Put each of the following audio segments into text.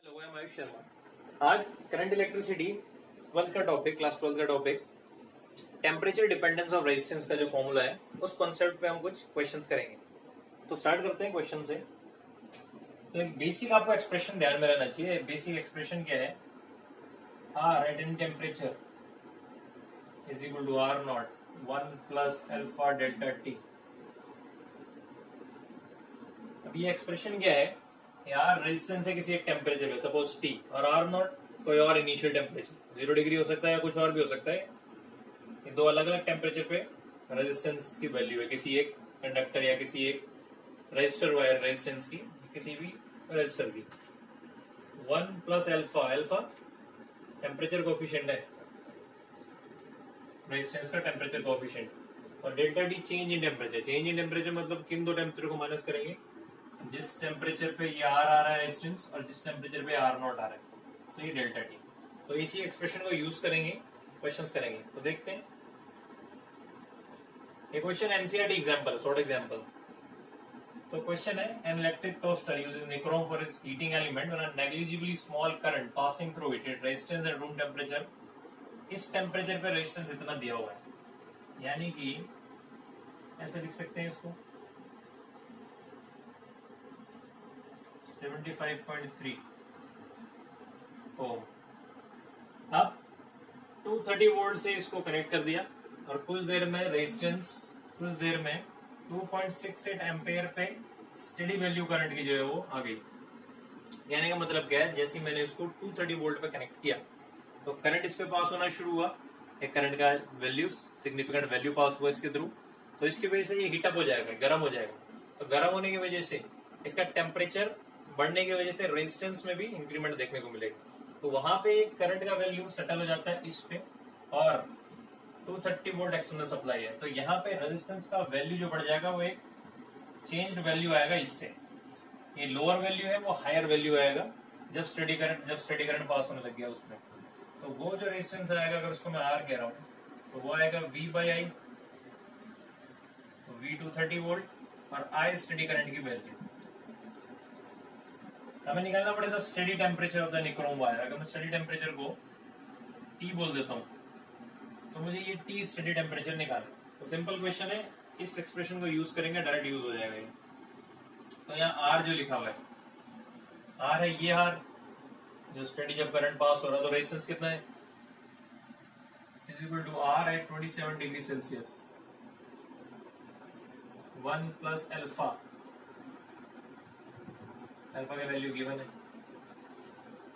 Hello, मैं आयुष शर्मा। आज current electricity 12th का टॉपिक, क्लास 12 का topic temperature dependence of resistance का जो फॉर्मूला है उस कॉन्सेप्ट पे हम कुछ क्वेश्चंस करेंगे। तो स्टार्ट करते हैं क्वेश्चन से। तो एक बेसिक आपको एक्सप्रेशन ध्यान में रहना चाहिए। बेसिक एक्सप्रेशन क्या है? R at any temperature is equal to R not 1 plus alpha delta T. अब ये एक्सप्रेशन क्या है? यार रेजिस्टेंस है किसी एक टेम्परेचर पे, सपोज टी, और आर नॉट कोई और इनिशियल टेम्परेचर 0 डिग्री हो सकता है या कुछ और भी हो सकता है। ये दो अलग अलग टेम्परेचर पे रेजिस्टेंस की वैल्यू है किसी एक कंडक्टर या किसी एक रेजिस्टर वायर रेजिस्टेंस की, किसी भी रेजिस्टर की। 1 plus alpha, alpha temperature coefficient है, रेजिस्टेंस का टेम्परेचर कोफिशिएंट, और delta T change in temperature. Change in temperature मतलब किन दो टेम्परेचर को माइनस करेंगे? जिस टेम्परेचर पे ये आर आ रहा है रेजिस्टेंस और जिस टेम्परेचर पे आर नॉट आ रहा है, तो ये डेल्टा टी। तो इसी एक्सप्रेशन को यूज करेंगे, क्वेश्चंस करेंगे। तो देखते हैं ये question NCERT example, short example. तो क्वेश्चन है, an electric toaster uses nichrome for its heating element when a negligibly small current passing through it, it resistance at room temperature. इस टेम्परेचर पे रेजिस्टेंस इतना दिया हुआ है, यानी कि ऐसे लिख सकते हैं इसको 75.3 ओम। अब 230 वोल्ट से इसको कनेक्ट कर दिया और कुछ देर में रेजिस्टेंस, कुछ देर में 2.68 एम्पेयर पे स्टेडी वैल्यू करंट की जो है वो आ गई। कहने का मतलब क्या है? जैसे मैंने इसको 230 वोल्ट पे कनेक्ट किया तो करंट इस पे पास होना शुरू हुआ। एक करंट का वैल्यू, सिग्निफिकेंट वैल्यू पास हुआ इसके थ्रू, तो इसकी वजह से ये हीटअप हो जाएगा, गर्म हो जाएगा। तो गर्म होने की वजह से इसका टेम्परेचर बढ़ने की वजह से रेजिस्टेंस में भी इंक्रीमेंट देखने को मिलेगा। तो वहां पे करंट का वैल्यू सेटल हो जाता है इस पे, और 230 वोल्ट एक्सटर्नल सप्लाई है, तो यहाँ पे रेजिस्टेंस का वैल्यू जो बढ़ जाएगा वो एक चेंज्ड वैल्यू आएगा इससे। ये लोअर वैल्यू है वो हायर वैल्यू आएगा जब स्टेडी करंट पास होने लग गया उसमें। तो वो जो रेजिस्टेंस आएगा, अगर उसको मैं आर कह रहा हूँ, तो वो आएगा V बाई आई, तो V 230 वोल्ट और I स्टेडी करंट की वैल्यू। हमें निकालना पड़ेगा steady temperature of the nichrome wire. अगर मैं स्टेडी टेम्परेचर को T बोल देता हूँ तो मुझे ये T स्टेडी टेम्परेचर निकालना। तो सिंपल क्वेश्चन है, इस एक्सप्रेशन को यूज करेंगे, डायरेक्ट यूज हो जाएगा ये। तो यहाँ R जो लिखा हुआ है, R है ये R जो स्टेडी जब करंट पास हो रहा है, तो रेजिस्टेंस कितना है? Is equal to R at 27 degree Celsius 1 plus alpha, alpha का वैल्यू गिवन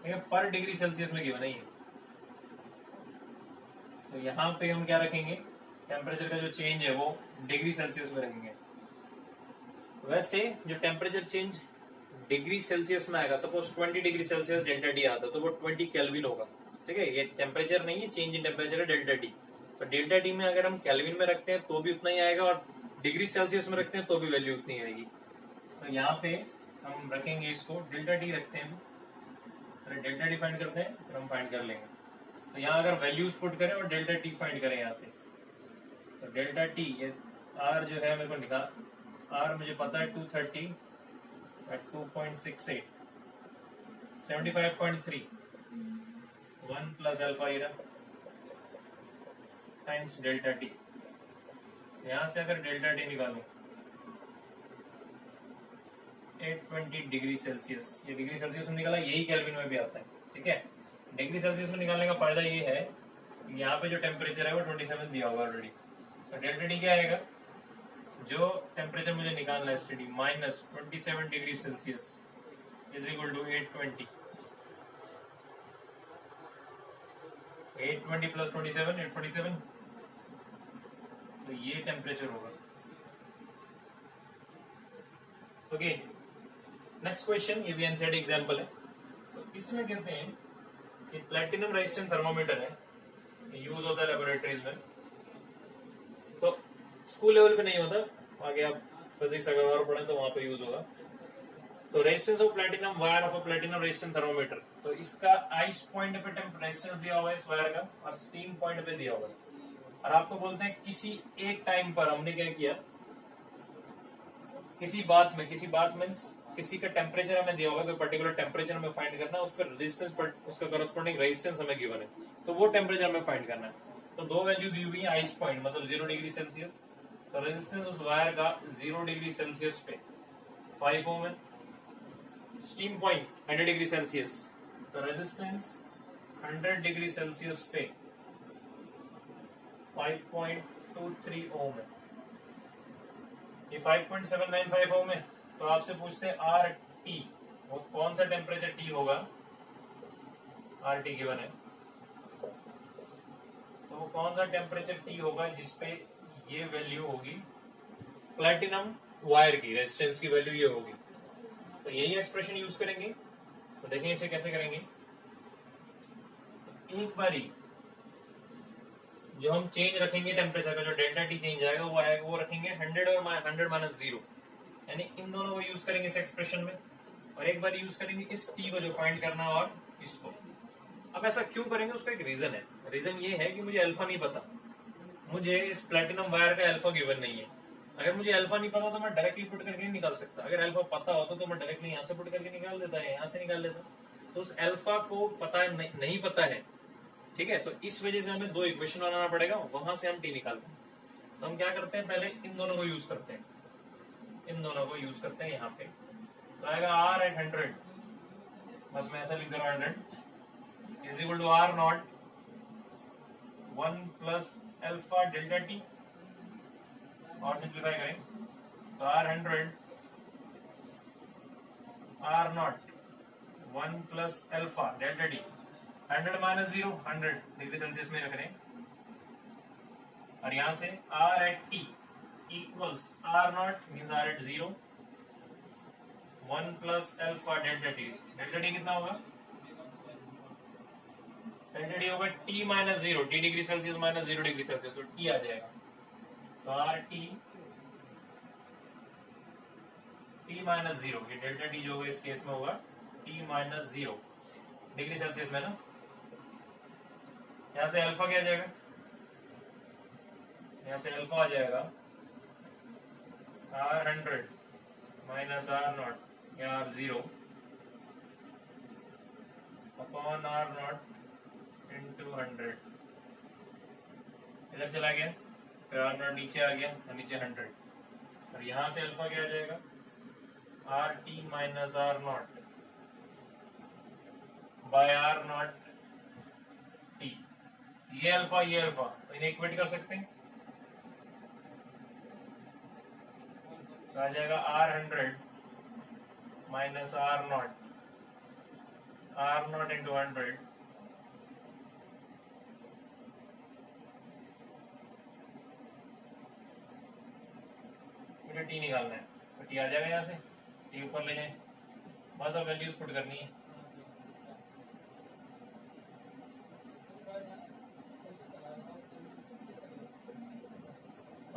है, पर डिग्री सेल्सियस में गिवन है ये। तो यहाँ पे हम क्या रखेंगे? टेम्परेचर का जो चेंज है वो डिग्री सेल्सियस में रखेंगे। वैसे जो टेम्परेचर चेंज डिग्री सेल्सियस में आएगा, suppose 20 degree Celsius delta T आता तो वो 20 केल्विन होगा। ठीक है, ये टेम्परेचर नहीं है, चेंज इन टेम्परेचर है डेल्टा टी। तो डेल्टा टी में अगर हम केल्विन में रखते हैं तो भी उतना ही आएगा, और डिग्री सेल्सियस में रखते हैं तो भी वैल्यू उतनी आएगी। तो यहाँ पे हम रखेंगे इसको डेल्टा टी रखते हैं, डेल्टा टी फाइंड करते हैं, फिर हम फाइंड कर लेंगे। तो यहाँ अगर वैल्यूज पुट करें और डेल्टा टी फाइंड करें यहाँ से, तो डेल्टा टी ये आर जो है मेरे को निकाल, आर मुझे पता है 230 at 2.68 75.3 1 प्लस अल्फा इरा टाइम्स डेल्टा टी। यहाँ से अगर डेल्टा टी निकालूं 820 डिग्री सेल्सियस, ये डिग्री सेल्सियस में निकाला, यही केल्विन में भी आता है। ठीक है, डिग्री सेल्सियस में निकालने का फायदा ये है कि यहाँ पे जो टेम्परेचर है वो 27 दिया हुआ ऑलरेडी। तो डेल्टा टी क्या आएगा? जो टेम्परेचर मुझे निकालना है स्टेडी minus 27 degree Celsius is equal to 820 plus 27 847, तो ये टेम्परेचर होगा। ओके, नेक्स्ट क्वेश्चन, ये भी एनसीईआरटी एग्जांपल है। तो इसमें कहते हैं कि प्लैटिनम रेजिस्टेंट थर्मोमीटर है, यूज होता है लेबोरेटरीज में। तो स्कूल लेवल पे नहीं होता, आगे आप फिजिक्स अगर और पढ़ें तो वहां पे यूज होगा। तो resistance of platinum wire of a platinum resistant thermometer, तो इसका आइस पॉइंट पे रेजिस्टेंस दिया हुआ है इस वायर का, और स्टीम पॉइंट पे दिया हुआ है। और आपको बोलते हैं किसी एक टाइम पर हमने क्या किया, किसी बात मीन्स किसी का टेम्परेचर हमें दिया होगा, कोई पर्टिकुलर टेम्परेचर हमें फाइंड करना है, उस पर रेजिस्टेंस पर उसका करस्पॉन्डिंग रेजिस्टेंस हमें गिवन है, तो वो टेम्परेचर हमें फाइंड करना है। तो दो वैल्यू दी हुई है आइस पॉइंट मतलब 0 डिग्री सेल्सियस, तो रेजिस्टेंस उस वायर का 0 डिग्री सेल्सियस पे 5 ओम है। स्टीम पॉइंट 100 डिग्री सेल्सियस, तो रेजिस्टेंस 100 डिग्री सेल्सियस पे 5.23 ओम है। ये 5.795 ओम है। तो आपसे पूछते हैं आर टी, वो कौन सा टेम्परेचर टी होगा, आर टी गिवन है, तो वो कौन सा टेम्परेचर टी होगा जिसपे ये वैल्यू होगी प्लैटिनम वायर की रेजिस्टेंस की वैल्यू ये होगी। तो यही एक्सप्रेशन यूज करेंगे। तो देखें इसे कैसे करेंगे। एक बारी जो हम चेंज रखेंगे टेम्परेचर का, जो डेल्टा टी चेंज आएगा वो आएगा, वो रखेंगे 100 और 100 माइनस 0, यानी इन दोनों को यूज करेंगे इस एक्सप्रेशन में, और एक बार यूज करेंगे इस टी को जो फाइंड करना है और इसको। अब ऐसा क्यों करेंगे, उसका एक रीजन है। रीजन ये है कि मुझे अल्फा नहीं पता, मुझे इस प्लैटिनम वायर का अल्फा गिवन नहीं है। अगर मुझे अल्फा नहीं पता तो मैं डायरेक्टली पुट करके नहीं निकाल सकता, अगर अल्फा पता होता तो मैं डायरेक्टली यहाँ से पुट करके निकाल देता है, यहाँ से निकाल लेता। तो उस अल्फा को पता नहीं पता है, ठीक है, तो इस वजह से हमें दो इक्वेशन बनाना पड़ेगा, वहां से हम टी निकालते हैं। तो हम क्या करते हैं, पहले इन दोनों को यूज करते हैं, इन दोनों को यूज करते हैं यहाँ पे। तो आएगा आर एट 100, बस मैं ऐसा लिख दे रहा हूँ 100 is equal to R not 1 plus alpha delta T, और सिंप्लीफाई करें तो R 100 R not 1 plus alpha delta T, 100 minus 0 100 degree Celsius में रख रहे हैं, और यहां से R at T equals R not means R at 0 1 plus alpha delta T. Delta T कितना होगा, डेल्टा टी होगा T minus 0, T degree Celsius minus 0 degree Celsius, तो टी आ जाएगा। तो आर टी टी माइनस 0, ये डेल्टा टी जो होगा इस केस में होगा टी माइनस 0 डिग्री सेल्सियस में ना। यहां से अल्फा क्या आ जाएगा, यहां से अल्फा आ जाएगा आर 100 माइनस आर नॉट या R 0 upon R not into 100, इधर चला गया, फिर आर नॉट नीचे आ गया, और नीचे 100, और यहां से अल्फा क्या आ जाएगा R T minus R not by R not T. ये अल्फा तो इन्हें इक्वेट कर सकते हैं, तो आ जाएगा R 100 minus R not into 100 मुझे टी निकालना है, तो टी आ जाएगा, यहाँ से टी ऊपर ले जाए, बस अब वैल्यूज पुट करनी है।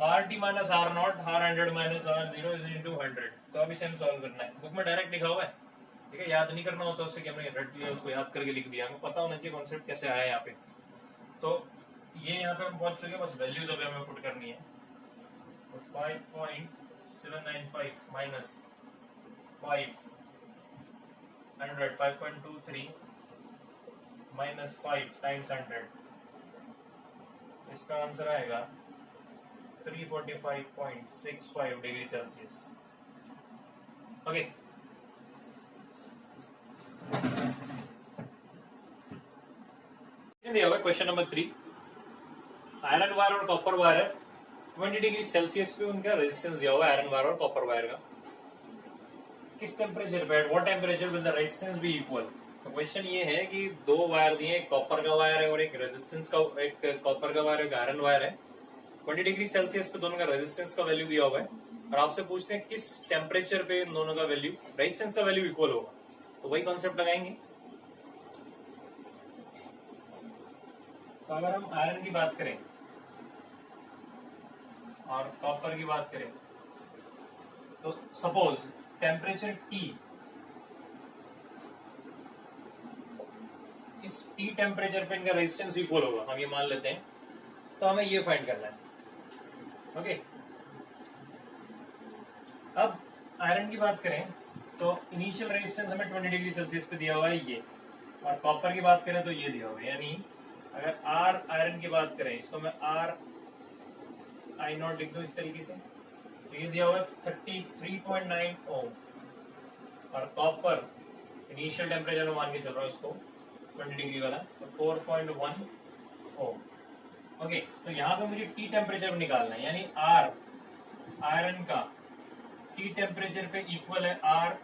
R T minus R not R 100 minus R 0 is into 100, तो अभी से हम सॉल्व करना है। बुक में डायरेक्ट लिखा हुआ है, ठीक है, याद नहीं करना होता उससे कि हमने रट लिया, उसको याद करके लिख दिया, हमें पता होना चाहिए कॉन्सेप्ट कैसे आया यहाँ पे। तो ये यहाँ पे हम पहुंच चुके, बस वैल्यूज अभी हमें पुट करनी है। तो 5.795 माइनस 500 5.23 माइनस 5 टाइम्स 100, इसका आंसर आएगा 345.65 डिग्री सेल्सियस। ओके, दिया हुआ क्वेश्चन नंबर 3, आयरन वायर और कॉपर वायर है, 20 डिग्री सेल्सियस पे उनका रेजिस्टेंस दिया हुआ है आयरन वायर और कॉपर वायर का। किस टेम्परेचर पे, at what temperature will the resistance be equal. तो क्वेश्चन ये है कि दो वायर दिए, एक कॉपर का वायर है और एक रेजिस्टेंस का, एक कॉपर का वायर एक आयरन वायर है, 20 डिग्री सेल्सियस पे दोनों का रेजिस्टेंस का वैल्यू दिया हुआ है, और आपसे पूछते हैं किस टेम्परेचर पे इन दोनों का वैल्यू, रेजिस्टेंस का वैल्यू इक्वल होगा। तो वही कॉन्सेप्ट लगाएंगे। तो अगर हम आयरन की बात करें और कॉपर की बात करें, तो सपोज टेम्परेचर T, इस T टेम्परेचर पे इनका रेजिस्टेंस इक्वल होगा, हम ये मान लेते हैं, तो हमें ये फाइंड करना है। ओके, अब आयरन की बात करें तो इनिशियल रेजिस्टेंस हमें 20 डिग्री सेल्सियस पे दिया हुआ है ये, और कॉपर की बात करें तो ये दिया हुआ है, यानी अगर आर आयरन की बात करें, इसको मैं आर आई नॉट लिख दूं इस तरीके से, तो ये दिया हुआ है 33.9 ओम, और कॉपर इनिशियल टेम्परेचर में मान के चल रहा हूँ इसको 20 डिग्री वाला, तो 4.1 ओम। ओके, तो यहाँ पे मुझे टी टेम्परेचर निकालना है, यानी आर आयरन का टी टेम्परेचर पे इक्वल है आर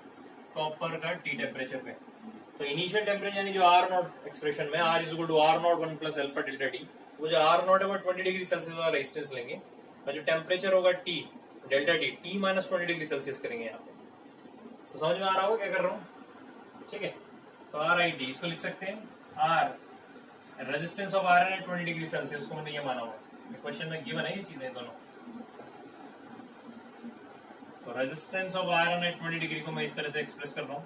कॉपर का टी टेम्परेचर पे। तो इनिशियल टेम्परेचर यानी जो आर नॉट एक्सप्रेशन में R is equal to R not 1 plus alpha delta T, वो जो आर नॉट है वो 20 डिग्री सेल्सियस वाला रेजिस्टेंस लेंगे, और जो टेम्परेचर होगा T delta T, T minus 20 degree Celsius करेंगे यहाँ पे। तो समझ में आ रहा होगा क्या कर रहा हूँ? ठीक है, तो आर आई टी इसको लिख सकते हैं, R resistance of iron at 20 degree Celsius को मैंने ये माना हुआ है, क्वेश्चन में गिवन है ये चीजें दोनों। तो resistance of iron at 20 degree को मैं इस तरह से एक्सप्रेस कर रहा हूँ,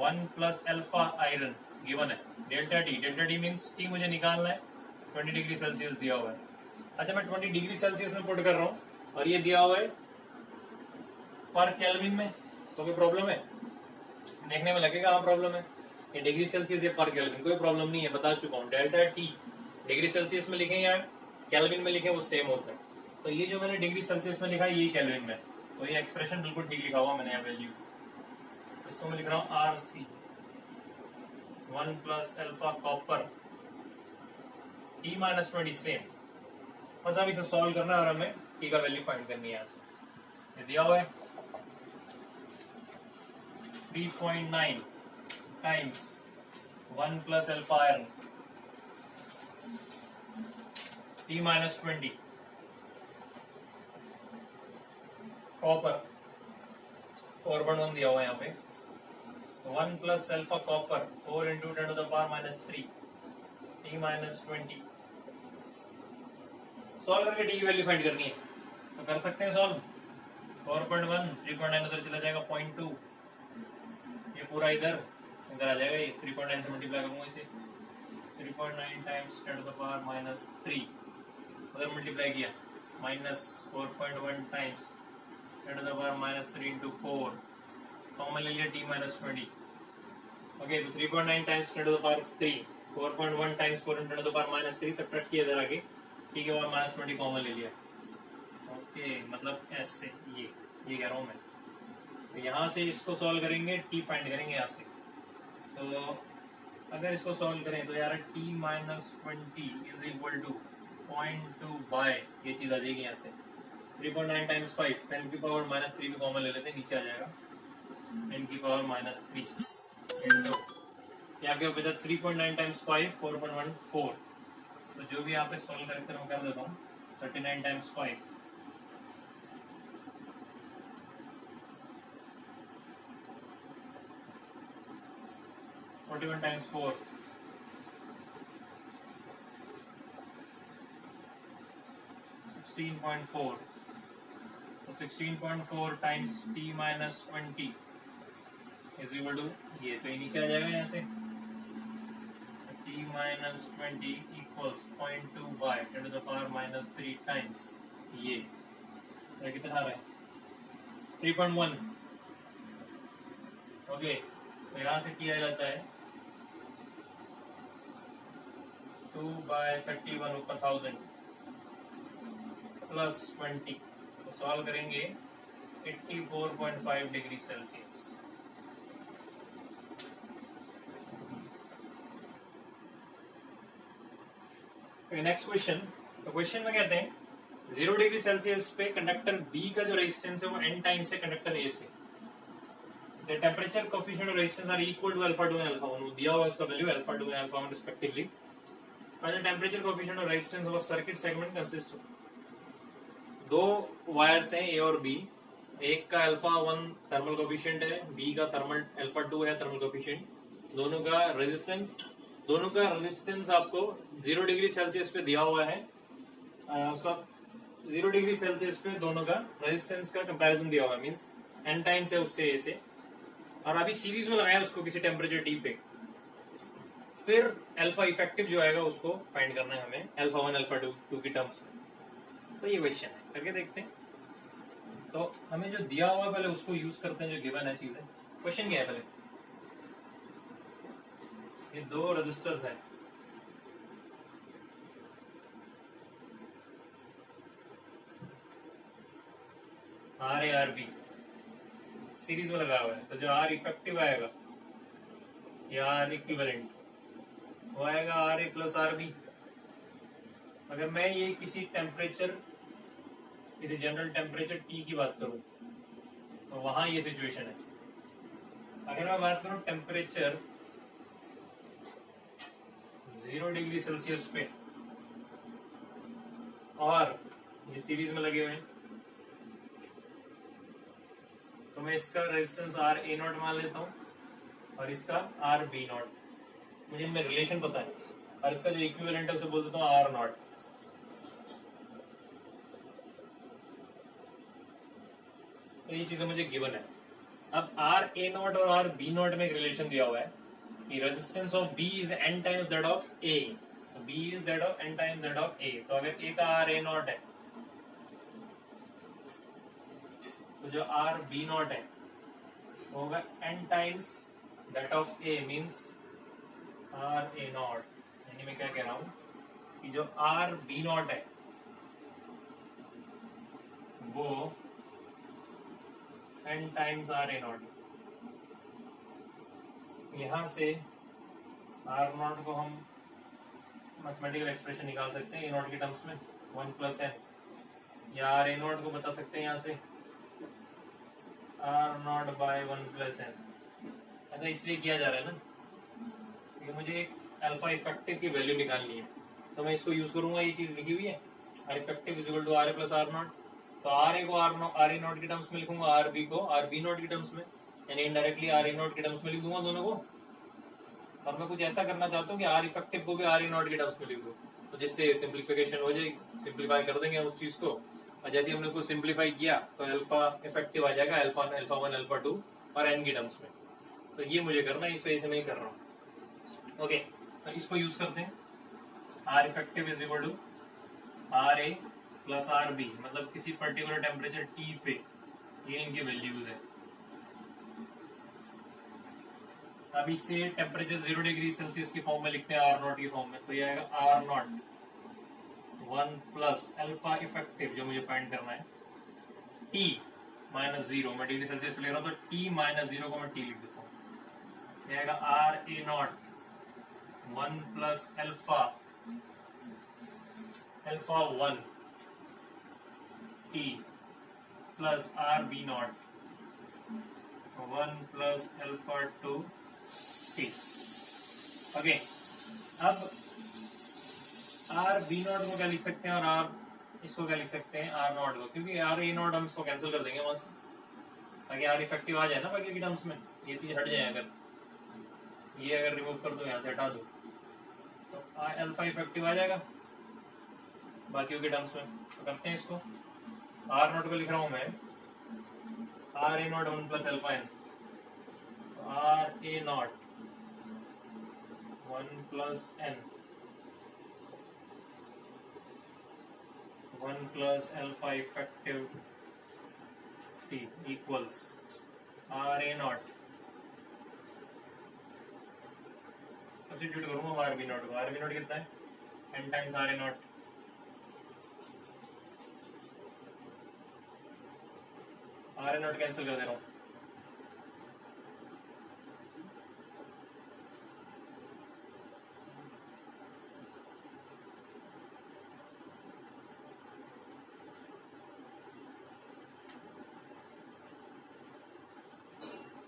1 प्लस अल्फा आयरन गिवन है, डेल्टा टी मींस टी मुझे निकालना है, 20 डिग्री सेल्सियस दिया हुआ है। अच्छा, मैं 20 डिग्री सेल्सियस में पुट कर रहा हूँ, और ये दिया हुआ है पर केल्विन में, तो कोई प्रॉब्लम है? देखने में लगेगा हाँ प्रॉब्लम है, ये डिग्री सेल्सियस है पर केल्विन, कोई प्रॉब्लम नहीं है, बता चुका हूँ। डेल्टा टी डिग्री सेल्सियस में लिखें या केल्विन में लिखें वो सेम होता है, तो ये जो मैंने डिग्री सेल्सियस में लिखा है यही केल्विन में, तो ये एक्सप्रेशन बिल्कुल ठीक लिखा हुआ मैंने यहाँ वैल्यूज, इसको मैं लिख रहा हूँ R C 1 plus alpha copper T minus 20 same. बस अब इसे सॉल्व करना है और हमें टी का वैल्यू फाइंड करनी है। यहाँ से दिया हुआ है 3.9 times 1 plus alpha iron T minus 20 copper 4.1 दिया हुआ है यहाँ पे, 1 plus alpha copper 4 into 10 to the power minus 3 T minus 20। Solve करके टी की वैल्यू फाइंड करनी है, तो कर सकते हैं सॉल्व। 4.1 3.9 उधर चला जाएगा 0.2, ये पूरा इधर आ जाएगा, ये 3.9 से मल्टीप्लाई करूंगा इसे, 3.9 times 10 to the power minus 3 उधर मल्टीप्लाई किया, minus 4.1 times 10 to the power minus 3 into 4, common ले लिया टी माइनस 20। ओके, तो 3.9 times 10 to the power 3, 4.1 times 4 into 10 to the power minus 3 subtract किया इधर आगे, टी के पावर माइनस 20 कॉमन ले लिया। ओके, मतलब ऐसे ये कह रहा हूँ मैं, तो यहाँ से इसको सॉल्व करेंगे, टी फाइंड करेंगे यहाँ से। तो अगर इसको सॉल्व करें तो यार T minus 20 is equal to 0.2 by ये चीज आ जाएगी यहाँ से 3.9 टाइम्स 5, 10 की पावर माइनस 3 भी कॉमन ले लेते हैं, नीचे आ जाएगा 10 की पावर माइनस 3 इंटू यहाँ क्या बचा 3.9 टाइम्स 5 4.14, तो जो भी यहाँ पे सॉल्व करके मैं कर देता हूँ 39 टाइम्स 5 41 टाइम्स 4 16.4, तो 16.4 times T minus 20 is equal to ये, तो ये नीचे आ जाएगा यहाँ से T minus 20 equals 0.2 by 10 to the power minus 3 times ये कितना आ रहा है 3.1। ओके, तो यहाँ से किया जाता है 2 बाय 31 ऊपर 1000 प्लस 20, तो सॉल्व करेंगे 84.5 डिग्री सेल्सियस। नेक्स्ट क्वेश्चन, तो क्वेश्चन में कहते हैं 0 डिग्री सेल्सियस पे कंडक्टर बी का जो रेजिस्टेंस है वो n टाइम्स है कंडक्टर ए से, द टेम्परेचर कोएफिशिएंट और resistance are equal to alpha 2 and alpha 1, दिया हुआ इसका value alpha 2 and alpha 1 respectively, और द टेम्परेचर कोएफिशिएंट और resistance of a circuit segment consist of, दो वायर्स हैं ए और बी, एक का अल्फा 1 थर्मल कोएफिशिएंट है, बी का थर्मल अल्फा 2 है थर्मल कोएफिशिएंट, दोनों का रेजिस्टेंस आपको 0 डिग्री सेल्सियस पे दिया हुआ है, उसका 0 डिग्री सेल्सियस पे दोनों का रेजिस्टेंस का कंपैरिजन दिया हुआ है, मींस n टाइम्स है उससे ए से, और अभी सीरीज में लगाया उसको किसी टेम्परेचर टी पे, फिर अल्फा इफेक्टिव जो आएगा उसको फाइंड करना है हमें अल्फा 1 अल्फा 2 की टर्म्स में। तो ये क्वेश्चन है, करके देखते हैं। तो हमें जो दिया हुआ है पहले उसको यूज करते हैं, जो गिवन है चीजें। क्वेश्चन क्या है पहले, ये दो रजिस्टर्स हैं, R A R B series में लगा हुआ है, तो जो आर इफेक्टिव आएगा या आर इक्विवेलेंट वो आएगा R A plus R B. अगर मैं ये किसी टेम्परेचर, किसी जनरल टेम्परेचर टी की बात करूं तो वहां ये सिचुएशन है। अगर मैं बात करूं टेम्परेचर 0 डिग्री सेल्सियस पे और ये सीरीज में लगे हुए हैं, तो मैं इसका रेजिस्टेंस आर ए नॉट मान लेता हूं और इसका आर बी नॉट, मुझे इनमें रिलेशन पता है, और इसका जो इक्विवेलेंट है उसे बोल देता हूं आर नॉट। तो ये चीजें मुझे गिवन है। अब आर ए नॉट और आर बी नॉट में एक रिलेशन दिया हुआ है कि resistance of B is N times that of A, तो B is that of N times that of A. तो अगर ए का आर ए नॉट है तो जो आर बी नॉट है वो होगा N times that of A, means R A naught. यानी मैं क्या कह रहा हूं कि जो आर बी नॉट है वो N times R A naught. यहां से आर नॉट को हम मैथमेटिकल एक्सप्रेशन निकाल सकते हैं ए नॉट के टर्म्स में 1 प्लस एन, या आर ए नॉट को बता सकते हैं यहां से R not by 1 plus N. ऐसा इसलिए किया जा रहा है ना कि मुझे एक अल्फा इफेक्टिव की वैल्यू निकालनी है, तो मैं इसको यूज करूंगा। ये चीज लिखी हुई है R effective is equal to R A plus R naught, तो आर ए को आर ए नॉट के टर्म्स में लिखूंगा, आर बी को आर बी नॉट के टर्म्स में, यानी इनडायरेक्टली आर ए नॉट के टर्म्स में लिख दूंगा दोनों को। और मैं कुछ ऐसा करना चाहता हूँ कि आर इफेक्टिव को भी आर ए नॉट के टर्म्स में लिख दूं, तो जिससे सिंप्लीफिकेशन हो जाएगी, सिंप्लीफाई कर देंगे उस चीज को। और जैसे हमने उसको सिंप्लीफाई किया तो अल्फा इफेक्टिव आ जाएगा अल्फा 1 अल्फा 2 और एन की टर्म्स में। तो ये मुझे करना है, इस वजह से मैं कर रहा हूँ। ओके, तो इसको यूज करते हैं। R effective is equal to R A plus R B, मतलब किसी पर्टिकुलर टेम्परेचर टी पे ये इनकी वैल्यूज है। अब इसे टेम्परेचर 0 डिग्री सेल्सियस की फॉर्म में लिखते हैं आर नॉट की फॉर्म में, तो ये आएगा R not 1 plus alpha effective जो मुझे फाइंड करना है टी माइनस 0, मैं डिग्री सेल्सियस पे ले रहा हूँ तो टी माइनस 0 को मैं टी लिख देता हूँ। ये आएगा R A naught 1 plus alpha 1 T plus R B naught 1 plus alpha 2 T. Okay, अब आर बी नॉट को क्या लिख सकते हैं और आर इसको क्या लिख सकते हैं आर नॉट को, क्योंकि आर ए नॉट हम इसको कैंसिल कर देंगे वहां से, ताकि आर इफेक्टिव आ जाए ना बाकी की टर्म्स में, ये चीज हट जाए। अगर ये अगर रिमूव कर दो, यहाँ से हटा दो, तो अल्फा इफेक्टिव आ जाएगा बाकियों के टर्म्स में। तो करते हैं इसको, आर नॉट को लिख रहा हूं मैं R A naught 1 plus alpha N, R A naught 1 plus N 1 plus alpha effective T equals R A naught, substitute करूंगा आर बी नॉट को। आर बी नॉट कितना है N times R A naught, R A naught cancel कर दे रहा हूं,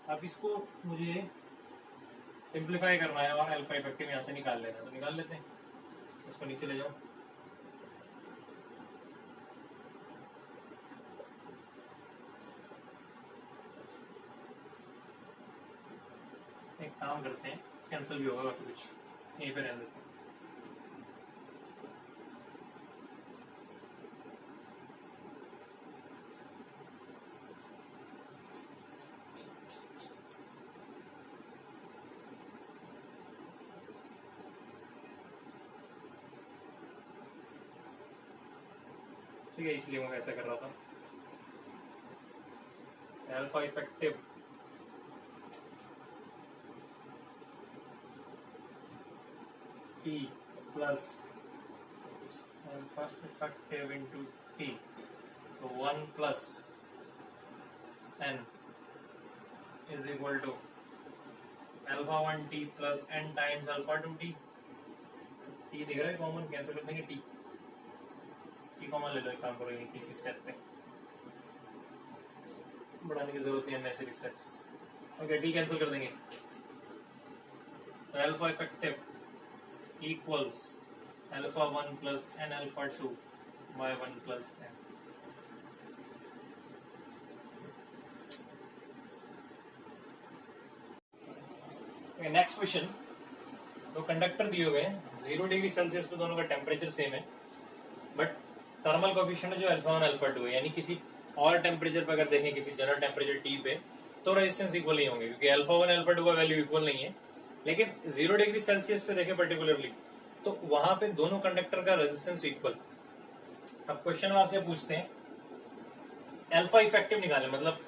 अब इसको मुझे सिंप्लीफाई करना है और अल्फा इफेक्टिव यहां से निकाल लेना है, तो निकाल लेते हैं। इसको नीचे ले जाओ, एक काम करते हैं, कैंसिल भी होगा काफी कुछ, यहीं पे रहने देते हैं। ठीक है, इसलिए मैं ऐसा कर रहा था। Alpha effective T plus alpha effective into T. So 1 plus N is equal to alpha 1 T plus N times alpha 2 T. T दिख रहा है कॉमन, कैंसिल कर देंगे T कॉमन ले लो, एक काम करोगे किसी स्टेप पे, बढ़ाने की जरूरत नहीं है necessary steps. Okay, T cancel कर देंगे, तो alpha effective equals alpha 1 plus n alpha 2 by 1 plus n. Okay, next question. तो कंडक्टर दिए हुए हैं 0 डिग्री सेल्सियस पे, दोनों का टेम्परेचर सेम है, बट थर्मल कोएफिशिएंट है जो अल्फा 1 अल्फा 2 है, यानी किसी और टेम्परेचर पे अगर देखें, किसी जनरल टेम्परेचर T पे, तो रेजिस्टेंस इक्वल नहीं होंगे, क्योंकि अल्फा 1 अल्फा 2 का वैल्यू इक्वल नहीं है। लेकिन 0 डिग्री सेल्सियस पे देखें पर्टिकुलरली, तो वहां पे दोनों कंडक्टर का रेजिस्टेंस इक्वल। अब क्वेश्चन आपसे पूछते हैं अल्फा इफेक्टिव निकालें, मतलब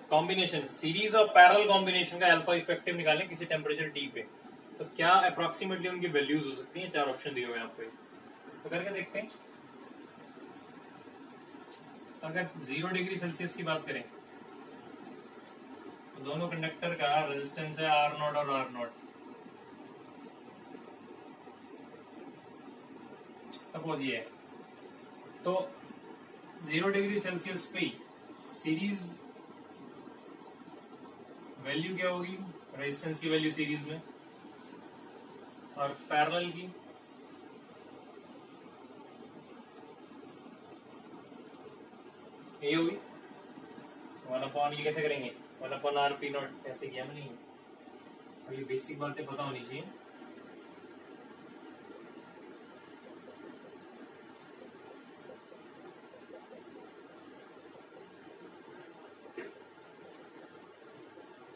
कॉम्बिनेशन, सीरीज और पैरेलल कॉम्बिनेशन का अल्फा इफेक्टिव निकालें किसी टेम्परेचर T पे, तो क्या अप्रोक्सीमेटली उनकी वैल्यूज हो सकती हैं। 4 ऑप्शन दिए हुए हैं आपको, तो करके देखते हैं। तो अगर 0 डिग्री सेल्सियस की बात करें, तो दोनों कंडक्टर का रेजिस्टेंस है R0 और R0। सपोज ये है, तो 0 डिग्री सेल्सियस पे सीरीज वैल्यू क्या होगी, रेजिस्टेंस की वैल्यू सीरीज में, और पैरेलल की ये होगी 1/, ये कैसे करेंगे 1/RP0, ऐसे किया नहीं, ये बेसिक बातें पता होनी चाहिए।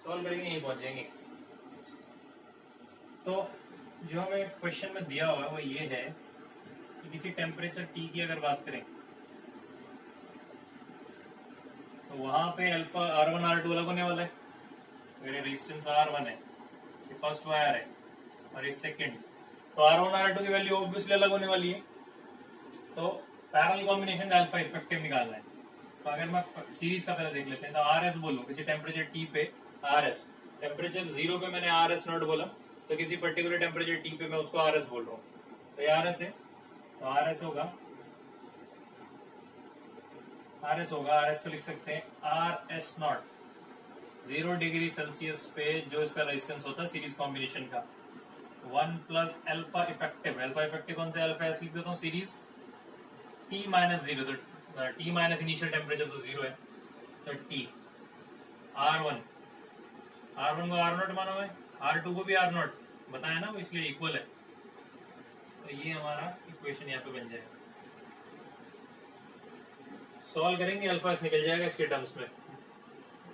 सॉल्व करेंगे, यहीं पहुंच जाएंगे। तो जो हमें क्वेश्चन में दिया हुआ है वो ये है कि किसी टेम्परेचर T की अगर बात करें, तो वहां पे अल्फा R1 R2 अलग होने वाला है, मेरे रेजिस्टेंस R1 है, ये फर्स्ट वायर है और ये सेकंड, तो R1 R2 की वैल्यू ऑब्वियसली अलग होने वाली है। तो पैरेलल कॉम्बिनेशन का अल्फा इफेक्टिव निकालना है। तो अगर मैं सीरीज का पहले देख लेते हैं, तो RS बोलो किसी टेम्परेचर T पे, RS टेम्परेचर 0 पे मैंने RS नॉट बोला, तो किसी पर्टिकुलर टेम्परेचर T पे मैं उसको RS बोल रहा हूँ, तो ये RS है, तो RS होगा RS को लिख सकते हैं RS नॉट 0 डिग्री सेल्सियस पे जो इसका रेजिस्टेंस होता है सीरीज कॉम्बिनेशन का 1 plus alpha effective. Alpha effective कौन सा अल्फा लिख देता हूँ सीरीज T माइनस 0, तो T माइनस इनिशियल टेम्परेचर तो 0 है, तो T R1 को R0 माना हुआ है, R2 को भी R0 बताया ना, वो इसलिए इक्वल है, तो ये हमारा इक्वेशन यहाँ पे बन जाएगा। सॉल्व करेंगे, अल्फा निकल जाएगा इसके टर्म्स में,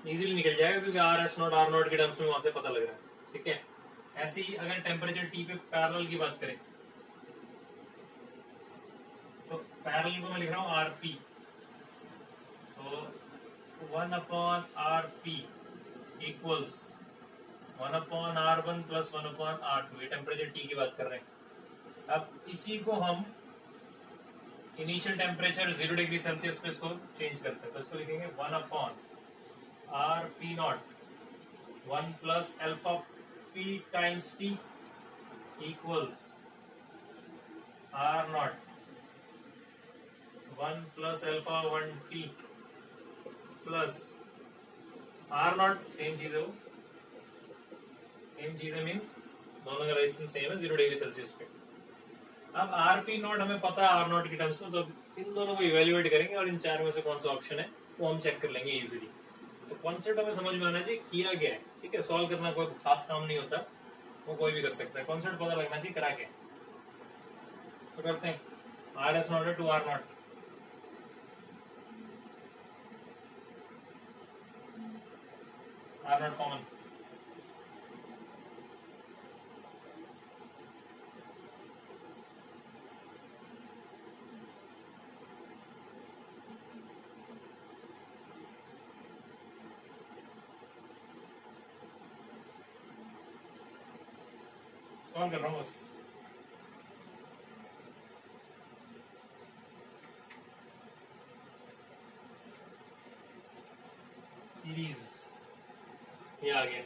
इजीली निकल जाएगा, क्योंकि RS नॉट R0 के टर्म्स में वहां से पता लग रहा है, ठीक है। ऐसे ही अगर टेम्परेचर T पे पैरेलल की बात करें, तो पैरेलल को मैं लिख रहा हूँ RP, तो 1/RP equals 1/R1 plus 1/R2, ये टेम्परेचर T की बात कर रहे हैं। अब इसी को हम इनिशियल टेम्परेचर 0 डिग्री सेल्सियस पे इसको चेंज करते हैं, तो इसको लिखेंगे 1/RP0 1 plus alpha P times T equals R0 1 plus alpha 1T plus R0, same चीज है, वो सेम चीज है, मीन दोनों का रेजिस्टेंस सेम है 0 डिग्री सेल्सियस पे। अब RP0 हमें पता है R0 के टर्म्स में, तो इन दोनों को इवेल्युएट करेंगे और इन चार में से कौन सा ऑप्शन है वो हम चेक कर लेंगे इजीली। तो कॉन्सेप्ट हमें समझ में आना चाहिए किया गया है, ठीक है। सॉल्व करना कोई खास काम नहीं होता, वो कोई भी कर सकता है, कॉन्सेप्ट पता लगना चाहिए करा के। तो करते हैं RS0 to R0, R0 common, solve कर रहा हूँ बस। सीरीज ये आ गया,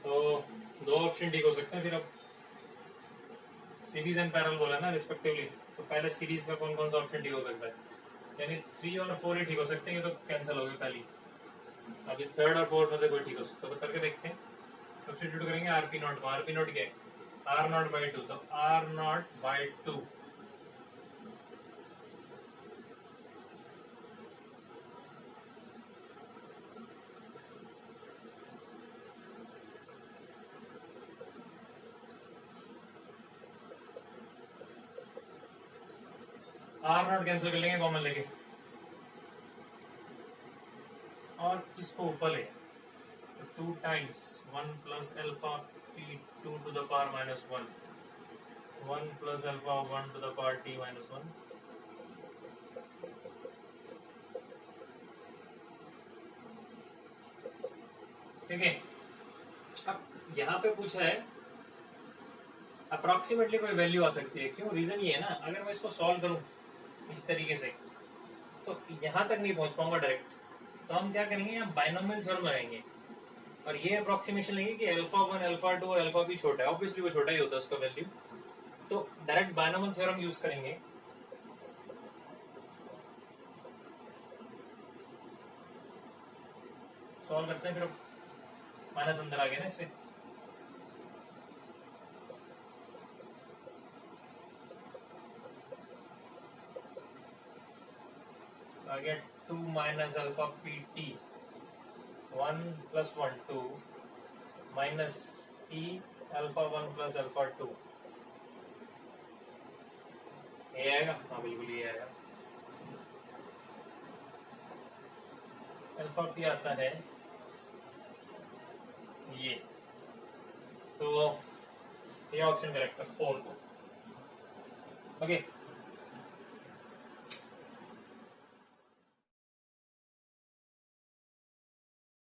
तो दो ऑप्शन ठीक हो सकते हैं फिर। अब सीरीज एंड पैरेलल बोला ना रिस्पेक्टिवली, तो पहले सीरीज का कौन कौन सा ऑप्शन ठीक हो सकता है, यानी 3 और 4 ही ठीक हो सकते हैं, ये तो कैंसिल हो गए पहली। अभी थर्ड और फोर्थ में से कोई ठीक हो सकता है, तो करके देखते हैं। सब्स्टिट्यूट करेंगे आरपी नॉट, आरपी नॉट क्या है, आर नॉट बाई 2, तो R naught by 2 R naught cancel कर लेंगे कॉमन लेके, और इसको ऊपर ले, तो 2 times 1 plus alpha P 2 to the power minus 1, 1 plus alpha 1 to the power T minus 1। ठीक है, अब यहाँ पे पूछा है अप्रोक्सीमेटली कोई वैल्यू आ सकती है, क्यों, रीजन ये है ना, अगर मैं इसको सॉल्व करूं इस तरीके से तो यहां तक नहीं पहुंच पाऊंगा डायरेक्ट, तो हम क्या करेंगे, यहाँ बाइनोमियल थ्योरम लगाएंगे और ये अप्रोक्सीमेशन लेंगे कि अल्फा 1 अल्फा 2 अल्फा भी छोटा है, ऑब्वियसली वो छोटा ही होता है उसका वैल्यू, तो डायरेक्ट बाइनोमियल थ्योरम यूज करेंगे। सॉल्व करते हैं, फिर माइनस अंदर आ गया ना इससे, आ गया 2 minus alpha P T 1 plus 1 2 minus T alpha 1 plus alpha 2, ये आएगा, हाँ बिल्कुल ये आएगा। अल्फा पी आता है ये, तो ये ऑप्शन करेक्ट है 4। ओके